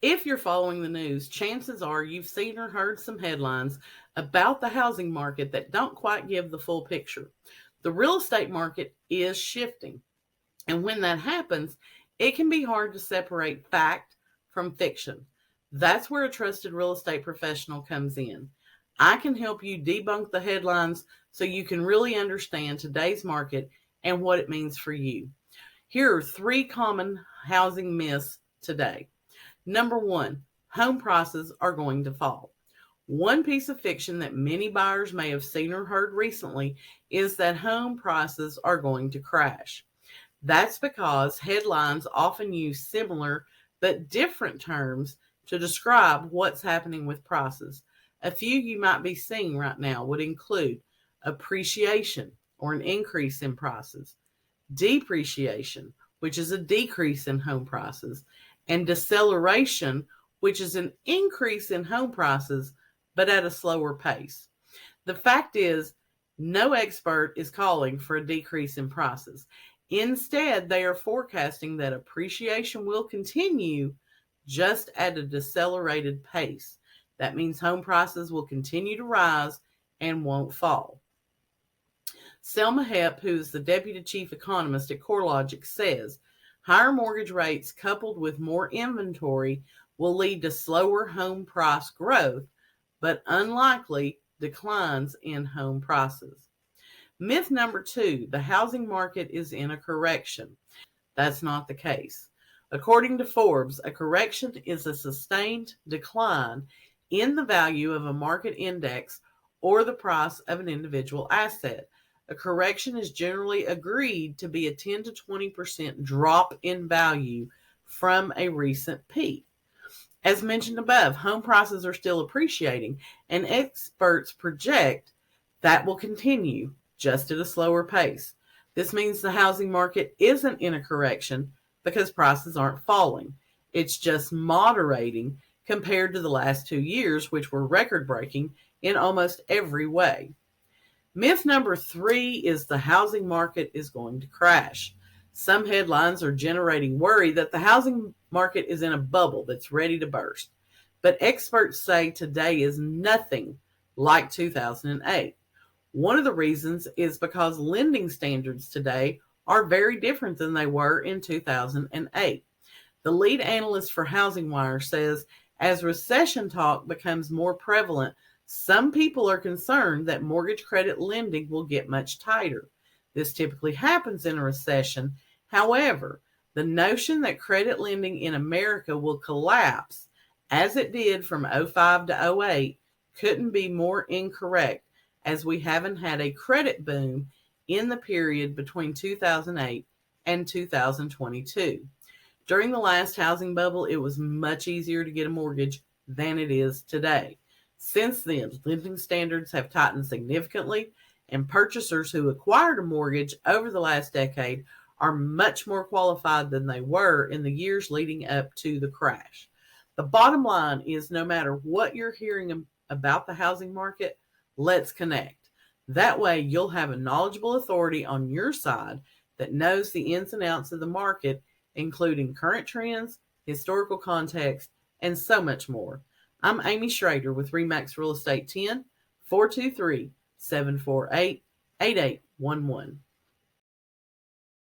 If you're following the news, chances are you've seen or heard some headlines about the housing market that don't quite give the full picture. The real estate market is shifting, and when that happens, it can be hard to separate fact from fiction. That's where a trusted real estate professional comes in. I can help you debunk the headlines so you can really understand today's market and what it means for you. Here are three common housing myths today. Number one, home prices are going to fall. One piece of fiction that many buyers may have seen or heard recently is that home prices are going to crash. That's because headlines often use similar but different terms to describe what's happening with prices. A few you might be seeing right now would include appreciation or an increase in prices, depreciation, which is a decrease in home prices, and deceleration, which is an increase in home prices but at a slower pace. The fact is, no expert is calling for a decrease in prices. Instead, they are forecasting that appreciation will continue just at a decelerated pace. That means home prices will continue to rise and won't fall. Selma Hepp, who is the deputy chief economist at CoreLogic, says higher mortgage rates coupled with more inventory will lead to slower home price growth, but unlikely declines in home prices. Myth number two, the housing market is in a correction. That's not the case. According to Forbes, a correction is a sustained decline in the value of a market index or the price of an individual asset. A correction is generally agreed to be a 10 to 20% drop in value from a recent peak. As mentioned above, home prices are still appreciating, and experts project that will continue, just at a slower pace. This means the housing market isn't in a correction because prices aren't falling. It's just moderating compared to the last 2 years, which were record breaking in almost every way. Myth number three is the housing market is going to crash. Some headlines are generating worry that the housing market is in a bubble that's ready to burst. But experts say today is nothing like 2008. One of the reasons is because lending standards today are very different than they were in 2008. The lead analyst for Housing Wire says as recession talk becomes more prevalent, some people are concerned that mortgage credit lending will get much tighter. This typically happens in a recession. However, the notion that credit lending in America will collapse, as it did from '05 to '08, couldn't be more incorrect, as we haven't had a credit boom in the period between 2008 and 2022. During the last housing bubble, it was much easier to get a mortgage than it is today. Since then, lending standards have tightened significantly, and purchasers who acquired a mortgage over the last decade are much more qualified than they were in the years leading up to the crash. The bottom line is no matter what you're hearing about the housing market, let's connect. That way, you'll have a knowledgeable authority on your side that knows the ins and outs of the market, including current trends, historical context, and so much more. I'm Amy Schrader with REMAX Real Estate 10 423 748 8811.